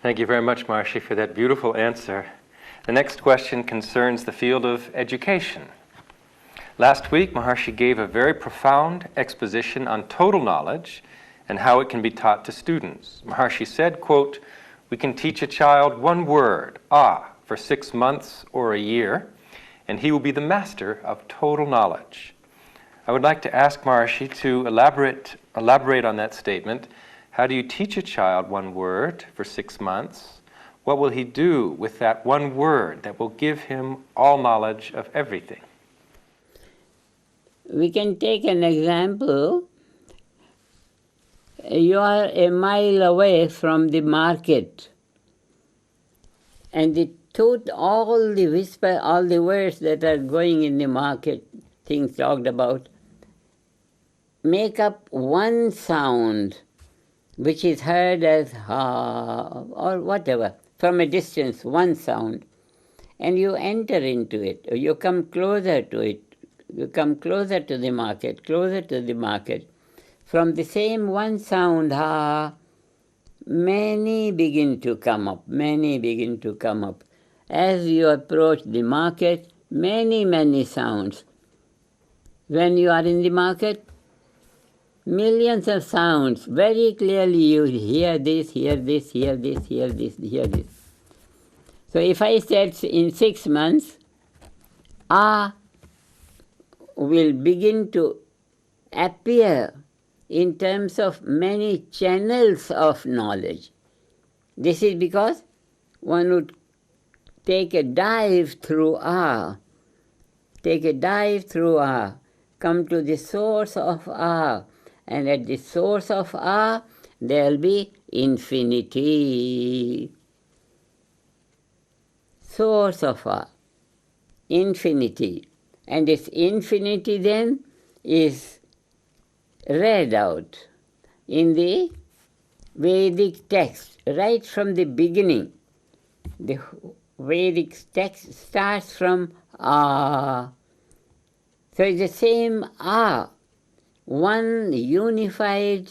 Thank you very much, Maharshi, for that beautiful answer. The next question concerns the field of education. Last week, Maharshi gave a very profound exposition on total knowledge and how it can be taught to students. Maharshi said, quote, "We can teach a child one word, for 6 months or a year, and he will be the master of total knowledge." I would like to ask Maharshi to elaborate on that statement. How do you teach a child one word for 6 months? What will he do with that one word that will give him all knowledge of everything? We can take an example. You are a mile away from the market, and all the words that are going in the market, things talked about, make up one sound which is heard as ha or whatever, from a distance, one sound. And you enter into it, or you come closer to it, you come closer to the market, From the same one sound, ha, many begin to come up. As you approach the market, many sounds. When you are in the market, millions of sounds. Very clearly you hear this. So if I said in 6 months, will begin to appear in terms of many channels of knowledge. This is because one would take a dive through come to the source of and at the source of there will be infinity. Source of infinity. And this infinity then is read out in the Vedic text right from the beginning. The Vedic text starts from So it's the same one unified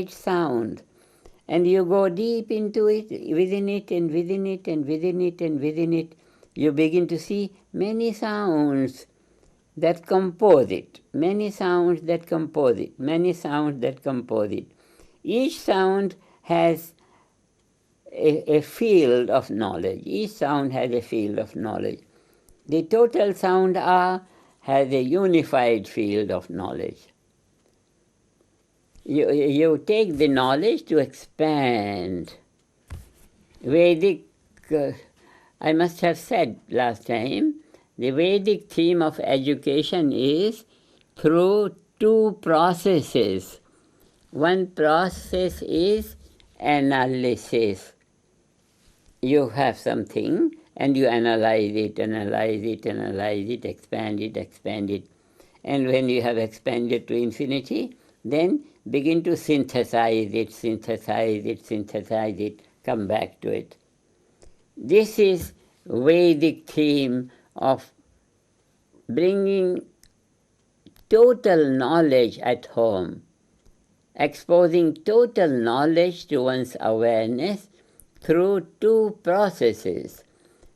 sound. And you go deep into it, within it, you begin to see many sounds that compose it. Each sound has a field of knowledge. The total sound has a unified field of knowledge. You take the knowledge to expand. Vedic, I must have said last time, the Vedic theme of education is through two processes. One process is analysis. You have something and you analyze it, expand it. And when you have expanded to infinity, then begin to synthesize it, come back to it. This is Vedic theme of bringing total knowledge at home, exposing total knowledge to one's awareness through two processes.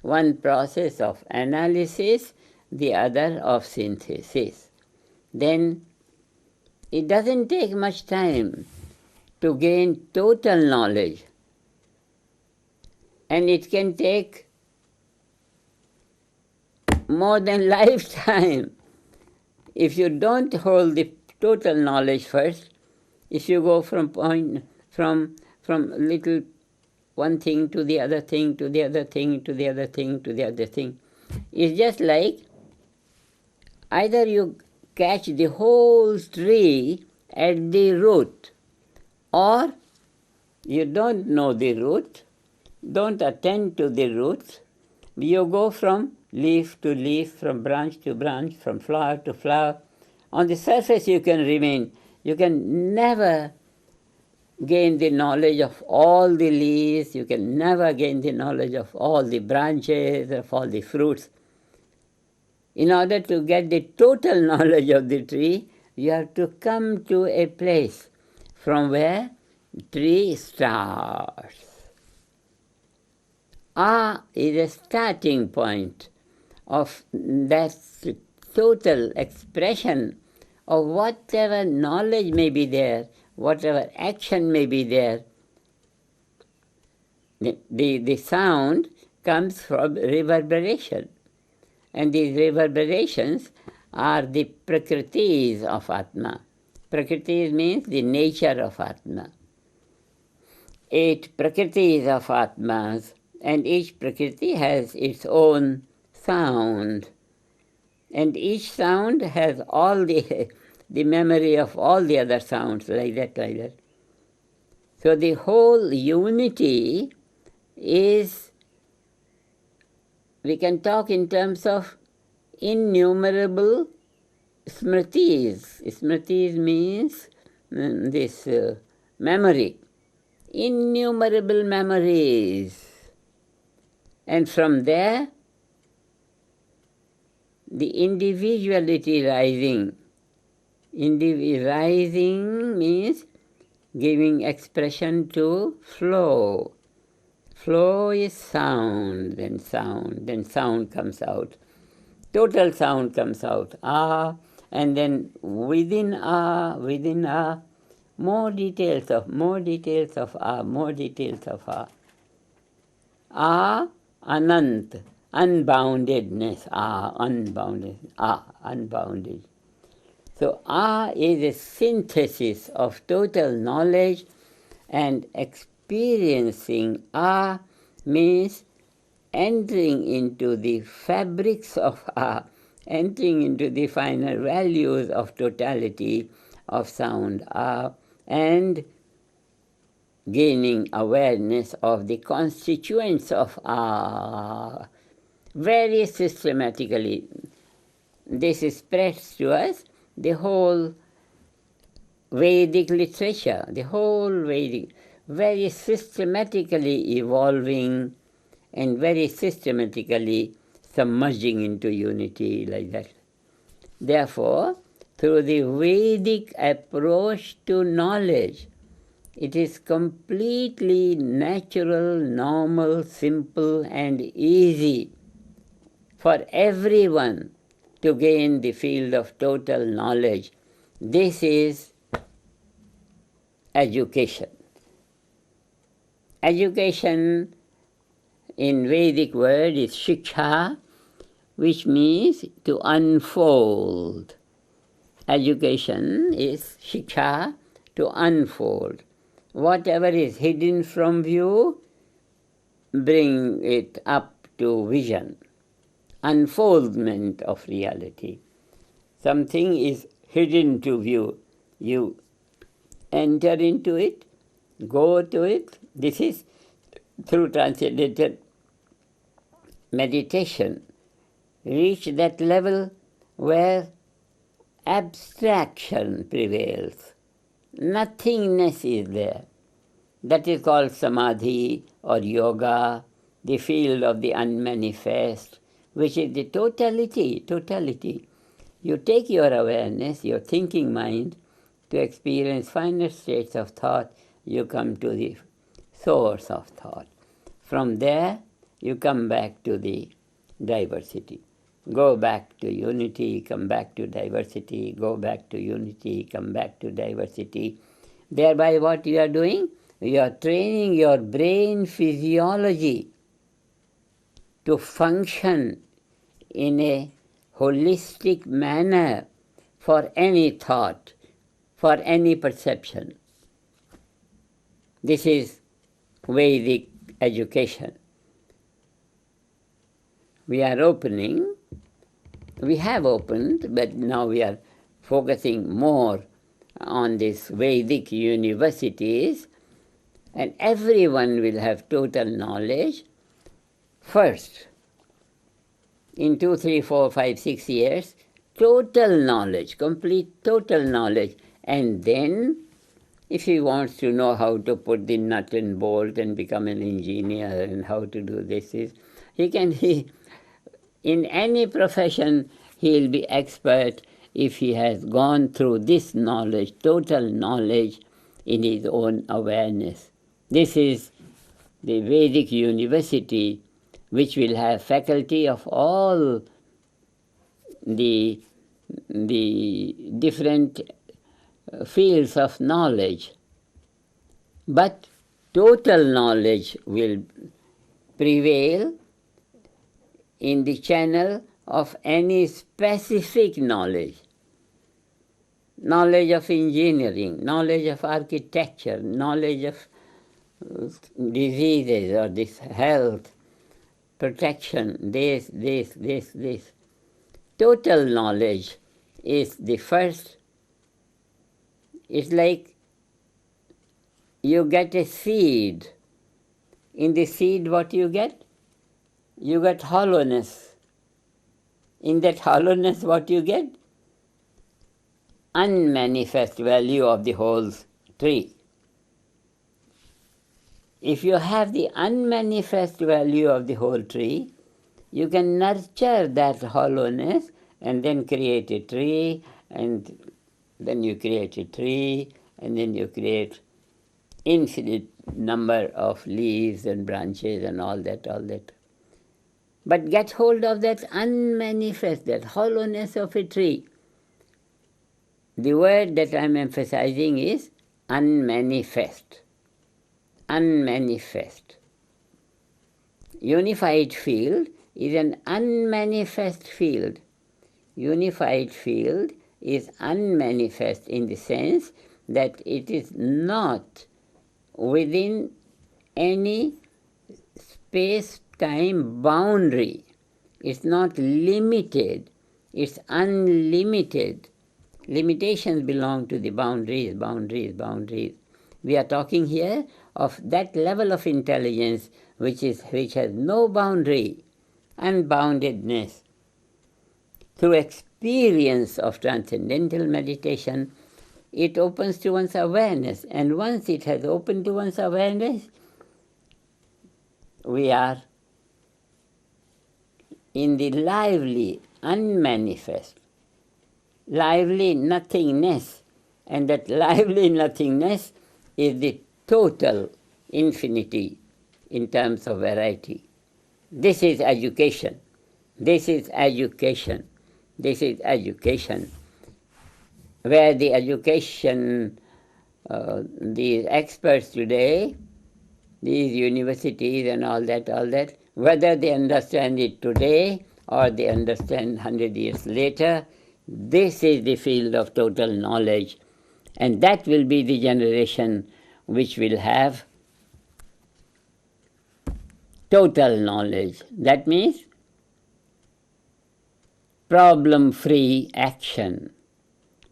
One process of analysis, the other of synthesis. Then it doesn't take much time to gain total knowledge. And it can take more than lifetime. If you don't hold the total knowledge first, if you go from little one thing to the other thing, it's just like either you catch the whole tree at the root, or you don't know the root, don't attend to the roots, you go from leaf to leaf, from branch to branch, from flower to flower. On the surface you can remain. You can never gain the knowledge of all the leaves, you can never gain the knowledge of all the branches, of all the fruits. In order to get the total knowledge of the tree, you have to come to a place. From where tree starts. Is a starting point of that total expression of whatever knowledge may be there, whatever action may be there. The sound comes from reverberation. And these reverberations are the prakritis of Atma. Prakriti means the nature of Atma. 8 prakritis of Atmas, and each prakriti has its own sound. And each sound has all the memory of all the other sounds, like that. So the whole unity is, we can talk in terms of innumerable smritis. Smritis means this memory. Innumerable memories. And from there, the individuality rising. Rising means giving expression to flow. Flow is sound, then sound comes out. Total sound comes out, and then within more details of anant, unboundedness, unbounded. So is a synthesis of total knowledge, and experiencing means entering into the fabrics of entering into the final values of totality of sound and gaining awareness of the constituents of very systematically. This spreads to us the whole Vedic literature, the whole Vedic, very systematically evolving and very systematically submerging into unity like that. Therefore, through the Vedic approach to knowledge, it is completely natural, normal, simple and easy for everyone to gain the field of total knowledge. This is education. Education in Vedic word is shiksha, which means to unfold. Education is shiksha, to unfold. Whatever is hidden from view, bring it up to vision. Unfoldment of reality. Something is hidden to view. You enter into it, go to it. This is through transcendental meditation. Reach that level where abstraction prevails. Nothingness is there. That is called samadhi or yoga, the field of the unmanifest, which is the totality. You take your awareness, your thinking mind, to experience finer states of thought. You come to the source of thought. From there, you come back to the diversity. Go back to unity, come back to diversity, go back to unity, come back to diversity. Thereby what you are doing? You are training your brain physiology to function in a holistic manner for any thought, for any perception. This is Vedic education. We have opened, but now we are focusing more on these Vedic universities, and everyone will have total knowledge. First, in 2, 3, 4, 5, 6 years, total knowledge, complete total knowledge. And then, if he wants to know how to put the nut and bolt and become an engineer and how to do this, in any profession, he will be expert if he has gone through this knowledge, total knowledge, in his own awareness. This is the Vedic University, which will have faculty of all the different fields of knowledge. But total knowledge will prevail in the channel of any specific knowledge. Knowledge of engineering, knowledge of architecture, knowledge of diseases or this health, protection, this. Total knowledge is the first. It's like you get a seed. In the seed, what you get? You get hollowness. In that hollowness, what you get? Unmanifest value of the whole tree. If you have the unmanifest value of the whole tree, you can nurture that hollowness and then create a tree, and then you create a tree, and then you create infinite number of leaves and branches and all that. But get hold of that unmanifest, that hollowness of a tree. The word that I'm emphasizing is unmanifest. Unmanifest. Unified field is an unmanifest field. Unified field is unmanifest in the sense that it is not within any space-time boundary. It's not limited. It's unlimited. Limitations belong to the boundaries. We are talking here of that level of intelligence which has no boundary, unboundedness. Through experience of transcendental meditation, it opens to one's awareness, and once it has opened to one's awareness, we are in the lively, unmanifest, lively nothingness, and that lively nothingness is the total infinity in terms of variety. This is education. This is education. This is education. Where the education, these experts today, these universities and all that, whether they understand it today or they understand 100 years later, this is the field of total knowledge. And that will be the generation which will have total knowledge. That means problem-free action,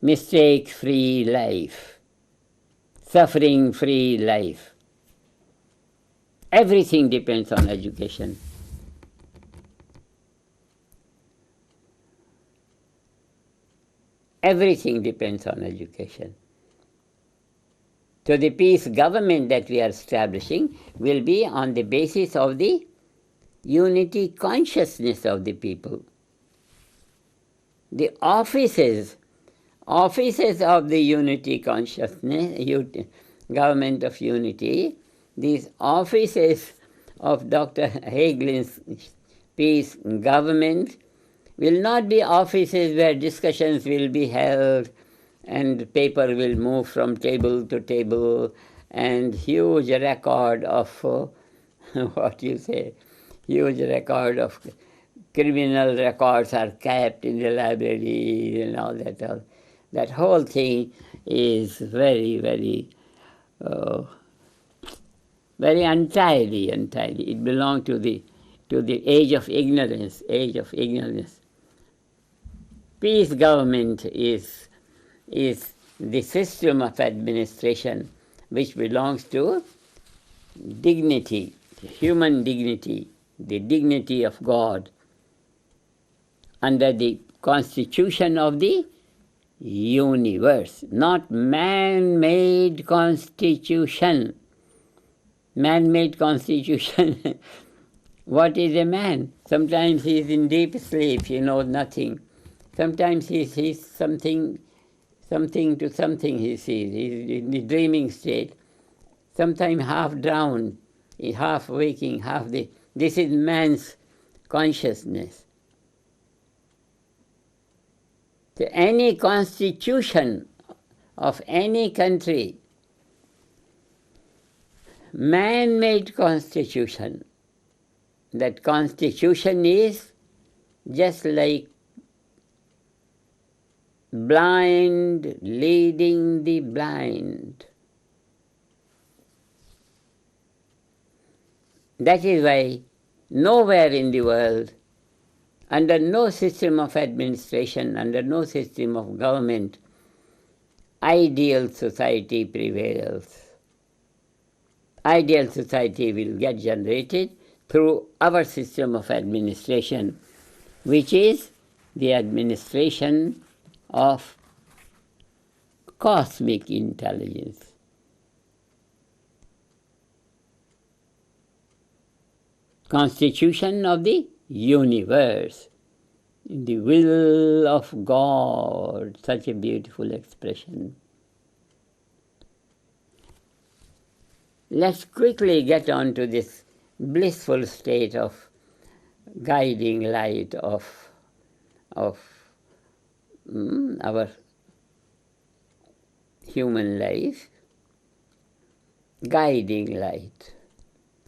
mistake-free life, suffering-free life. Everything depends on education. Everything depends on education. So the peace government that we are establishing will be on the basis of the unity consciousness of the people. The offices of the unity consciousness, government of unity, these offices of Dr. Hagelin's peace government will not be offices where discussions will be held and paper will move from table to table and huge record of, huge record of criminal records are kept in the library and all that. That whole thing is very, very, very untidy. It belongs to the age of ignorance. Peace government is the system of administration which belongs to dignity, human dignity, the dignity of God, under the constitution of the universe, not man-made constitution. Man-made constitution. What is a man? Sometimes he is in deep sleep, he knows nothing. Sometimes he sees something something to something he sees. He's in the dreaming state, sometimes half drowned, half waking, this is man's consciousness. So any constitution of any country, man-made constitution, that constitution is just like blind leading the blind. That is why nowhere in the world, under no system of administration, under no system of government, ideal society prevails. Ideal society will get generated through our system of administration, which is the administration of cosmic intelligence. Constitution of the universe, the will of God, such a beautiful expression. Let's quickly get on to this blissful state of guiding light of our human life, guiding light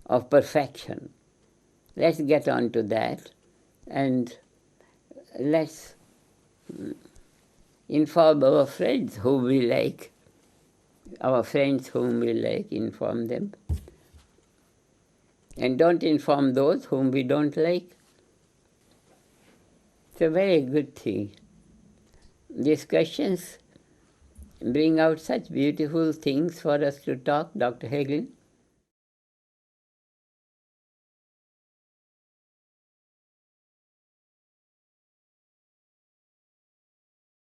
of perfection. Let's get on to that, and let's inform our friends whom we like, inform them. And don't inform those whom we don't like. It's a very good thing. These questions bring out such beautiful things for us to talk, Dr. Hagelin.